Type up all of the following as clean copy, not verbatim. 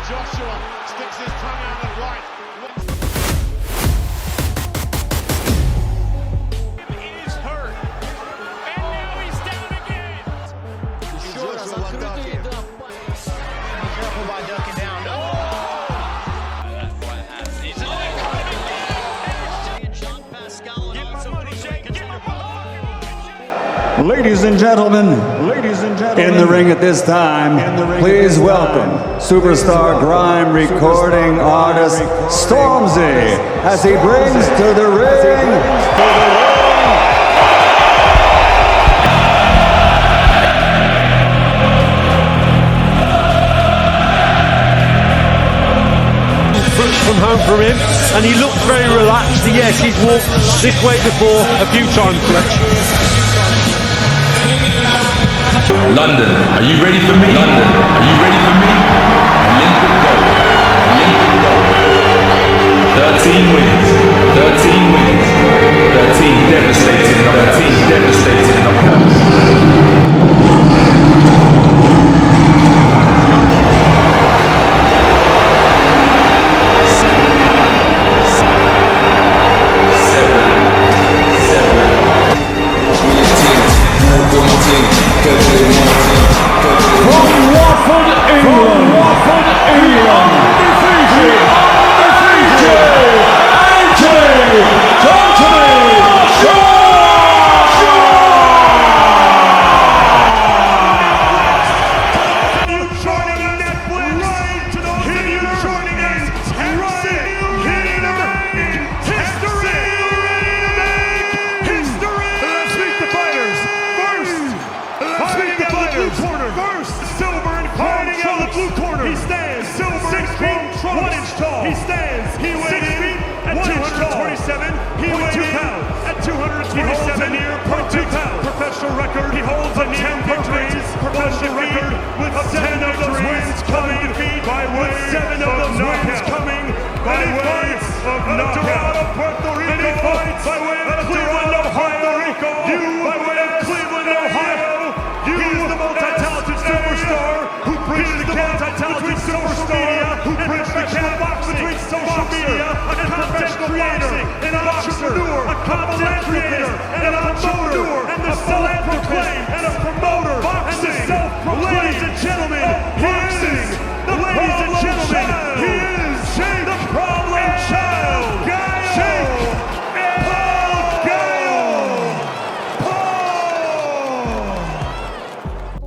Joshua sticks his tongue out and right. He is hurt. And now he's down again. Careful by ducking down. Ladies and gentlemen, in the ring at this time, please welcome superstar grime recording artist Stormzy as he brings to the ring. From home for him, and he looked very relaxed. Yes, he's walked this way before a few times, Fletch. London, are you ready for me? London, are you ready for me? Olympic gold, Olympic gold. 13 wins, 13 wins, 13 devastating knockouts. He stands. He weighed in at 227. He weighed in at 227. Professional record. He holds a 10 victories. Professional record with 7 of those wins coming by way of Dorado, Puerto Rico. By way of Cleveland, Ohio. By way of Cleveland, Ohio. He is the multi-talented superstar who bridges the gap between social media and professional boxing. Between social media and professional boxing. An entrepreneur, a content creator, and a promoter, and the self-proclaimed and a promoter, and the self-proclaimed. Ladies and gentlemen, boxing. Ladies and gentlemen, he is Jake the Problem Child. Jake Paul.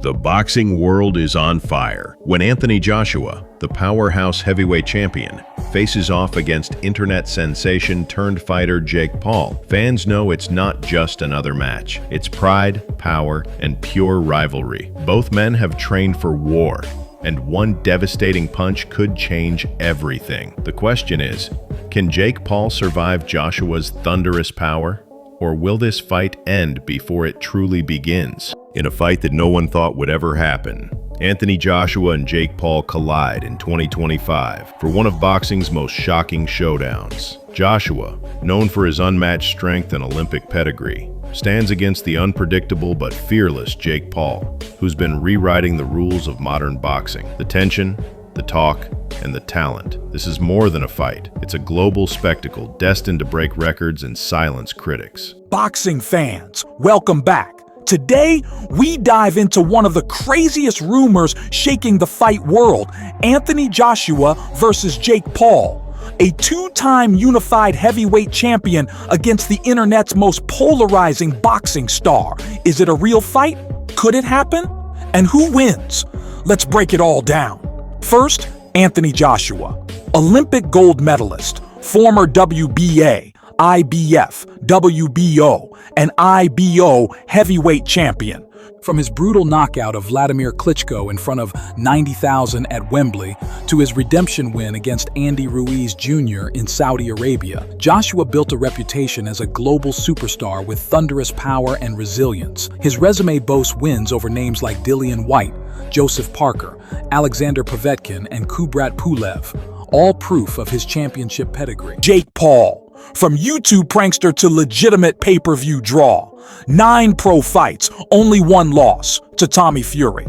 The boxing world is on fire when Anthony Joshua, the powerhouse heavyweight champion, faces off against internet sensation turned fighter Jake Paul. Fans know it's not just another match. It's pride, power, and pure rivalry. Both men have trained for war, and one devastating punch could change everything. The question is, can Jake Paul survive Joshua's thunderous power? Or will this fight end before it truly begins? In a fight that no one thought would ever happen, Anthony Joshua and Jake Paul collide in 2025 for one of boxing's most shocking showdowns. Joshua, known for his unmatched strength and Olympic pedigree, stands against the unpredictable but fearless Jake Paul, who's been rewriting the rules of modern boxing. The tension, the talk, and the talent. This is more than a fight. It's a global spectacle destined to break records and silence critics. Boxing fans, welcome back. Today, we dive into one of the craziest rumors shaking the fight world, Anthony Joshua versus Jake Paul. A two-time unified heavyweight champion against the internet's most polarizing boxing star. Is it a real fight? Could it happen? And who wins? Let's break it all down. First, Anthony Joshua, Olympic gold medalist, former WBA, IBF, WBO, and IBO heavyweight champion. From his brutal knockout of Vladimir Klitschko in front of 90,000 at Wembley to his redemption win against Andy Ruiz Jr. in Saudi Arabia, Joshua built a reputation as a global superstar with thunderous power and resilience. His resume boasts wins over names like Dillian Whyte, Joseph Parker, Alexander Povetkin, and Kubrat Pulev, all proof of his championship pedigree. Jake Paul, from YouTube prankster to legitimate pay-per-view draw. 9 pro fights, only 1 loss to Tommy Fury.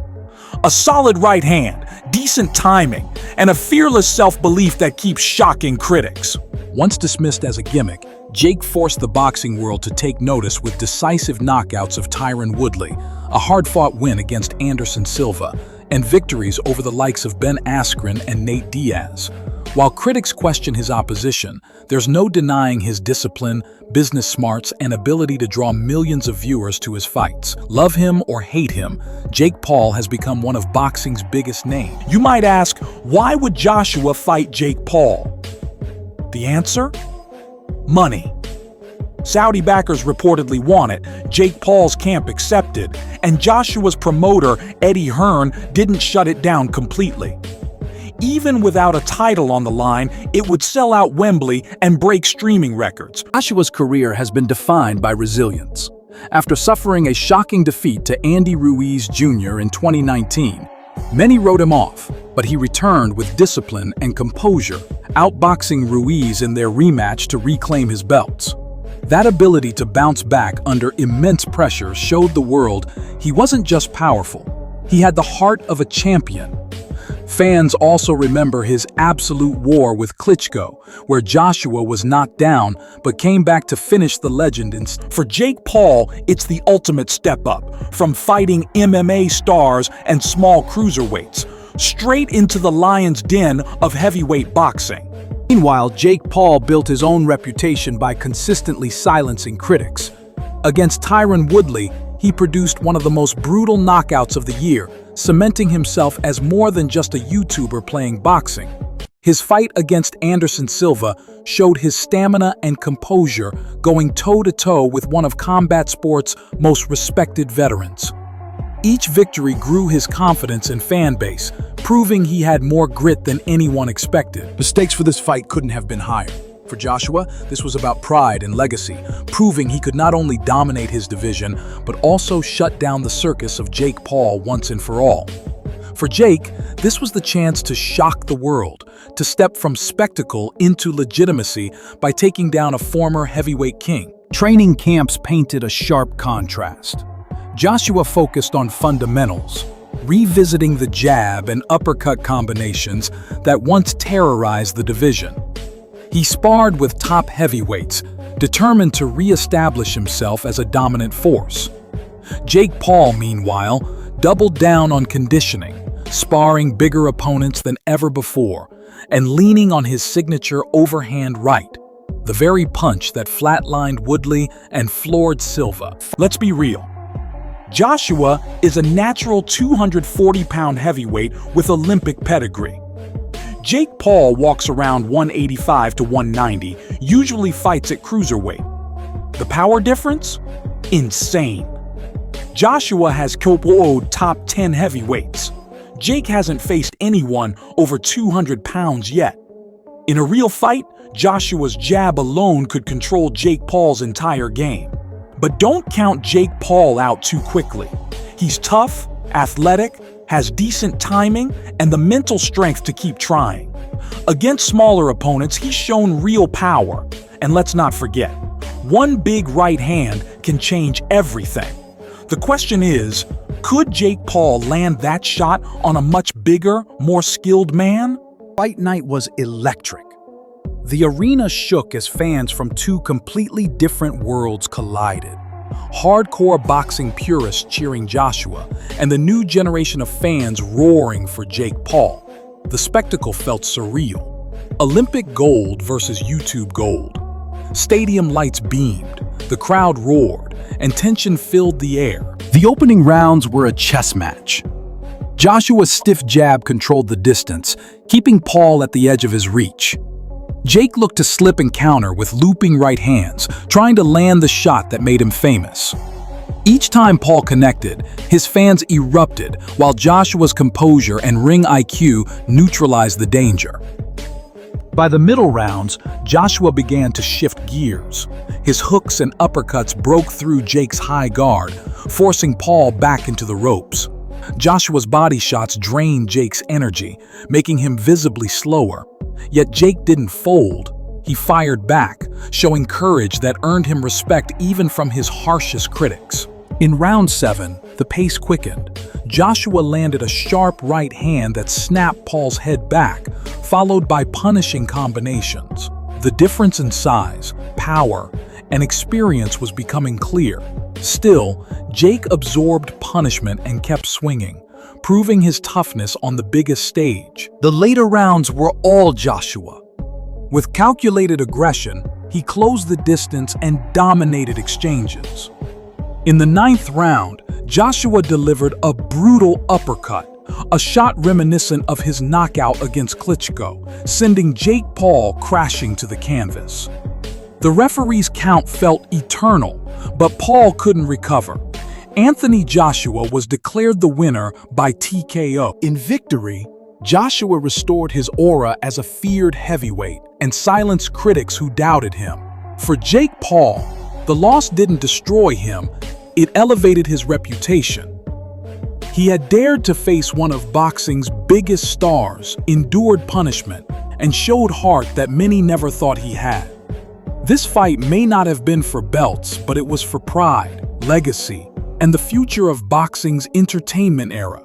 A solid right hand, decent timing, and a fearless self-belief that keeps shocking critics. Once dismissed as a gimmick, Jake forced the boxing world to take notice with decisive knockouts of Tyron Woodley, a hard-fought win against Anderson Silva, and victories over the likes of Ben Askren and Nate Diaz. While critics question his opposition, there's no denying his discipline, business smarts, and ability to draw millions of viewers to his fights. Love him or hate him, Jake Paul has become one of boxing's biggest names. You might ask, why would Joshua fight Jake Paul? The answer? Money. Saudi backers reportedly want it, Jake Paul's camp accepted, and Joshua's promoter, Eddie Hearn, didn't shut it down completely. Even without a title on the line, it would sell out Wembley and break streaming records. Joshua's career has been defined by resilience. After suffering a shocking defeat to Andy Ruiz Jr. in 2019, many wrote him off, but he returned with discipline and composure, outboxing Ruiz in their rematch to reclaim his belts. That ability to bounce back under immense pressure showed the world he wasn't just powerful, he had the heart of a champion. Fans also remember his absolute war with Klitschko, where Joshua was knocked down but came back to finish the legend instead. For Jake Paul, it's the ultimate step up, from fighting MMA stars and small cruiserweights, straight into the lion's den of heavyweight boxing. Meanwhile, Jake Paul built his own reputation by consistently silencing critics. Against Tyron Woodley, he produced one of the most brutal knockouts of the year, cementing himself as more than just a YouTuber playing boxing. His fight against Anderson Silva showed his stamina and composure, going toe-to-toe with one of combat sport's most respected veterans. Each victory grew his confidence and fan base, proving he had more grit than anyone expected. The stakes for this fight couldn't have been higher. For Joshua, this was about pride and legacy, proving he could not only dominate his division, but also shut down the circus of Jake Paul once and for all. For Jake, this was the chance to shock the world, to step from spectacle into legitimacy by taking down a former heavyweight king. Training camps painted a sharp contrast. Joshua focused on fundamentals, revisiting the jab and uppercut combinations that once terrorized the division. He sparred with top heavyweights, determined to re-establish himself as a dominant force. Jake Paul, meanwhile, doubled down on conditioning, sparring bigger opponents than ever before, and leaning on his signature overhand right, the very punch that flatlined Woodley and floored Silva. Let's be real. Joshua is a natural 240-pound heavyweight with Olympic pedigree. Jake Paul walks around 185 to 190, usually fights at cruiserweight. The power difference? Insane. Joshua has KO'd top 10 heavyweights. Jake hasn't faced anyone over 200 pounds yet. In a real fight, Joshua's jab alone could control Jake Paul's entire game. But don't count Jake Paul out too quickly. He's tough, athletic, has decent timing, and the mental strength to keep trying. Against smaller opponents, he's shown real power. And let's not forget, one big right hand can change everything. The question is, could Jake Paul land that shot on a much bigger, more skilled man? Fight night was electric. The arena shook as fans from two completely different worlds collided. Hardcore boxing purists cheering Joshua, and the new generation of fans roaring for Jake Paul. The spectacle felt surreal. Olympic gold versus YouTube gold. Stadium lights beamed, the crowd roared, and tension filled the air. The opening rounds were a chess match. Joshua's stiff jab controlled the distance, keeping Paul at the edge of his reach. Jake looked to slip and counter with looping right hands, trying to land the shot that made him famous. Each time Paul connected, his fans erupted, while Joshua's composure and ring IQ neutralized the danger. By the middle rounds, Joshua began to shift gears. His hooks and uppercuts broke through Jake's high guard, forcing Paul back into the ropes. Joshua's body shots drained Jake's energy, making him visibly slower. Yet Jake didn't fold. He fired back, showing courage that earned him respect even from his harshest critics. In round 7, The pace quickened. Joshua landed a sharp right hand that snapped Paul's head back, followed by punishing combinations. The difference in size, power, and experience was becoming clear. Still, Jake absorbed punishment and kept swinging, proving his toughness on the biggest stage. The later rounds were all Joshua. With calculated aggression, he closed the distance and dominated exchanges. In the 9th round, Joshua delivered a brutal uppercut, a shot reminiscent of his knockout against Klitschko, sending Jake Paul crashing to the canvas. The referee's count felt eternal, but Paul couldn't recover. Anthony Joshua was declared the winner by TKO. In victory, Joshua restored his aura as a feared heavyweight and silenced critics who doubted him. For Jake Paul, the loss didn't destroy him, it elevated his reputation. He had dared to face one of boxing's biggest stars, endured punishment, and showed heart that many never thought he had. This fight may not have been for belts, but it was for pride, legacy, and the future of boxing's entertainment era.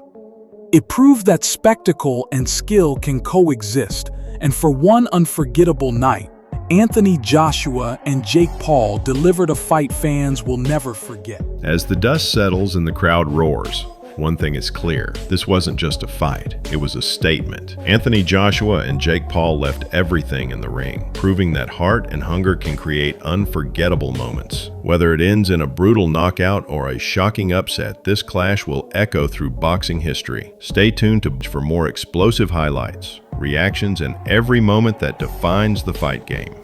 It proved that spectacle and skill can coexist, and for one unforgettable night, Anthony Joshua and Jake Paul delivered a fight fans will never forget. As the dust settles and the crowd roars, one thing is clear. This wasn't just a fight, it was a statement. Anthony Joshua and Jake Paul left everything in the ring, proving that heart and hunger can create unforgettable moments. Whether it ends in a brutal knockout or a shocking upset, this clash will echo through boxing history. Stay tuned for more explosive highlights, reactions, and every moment that defines the fight game.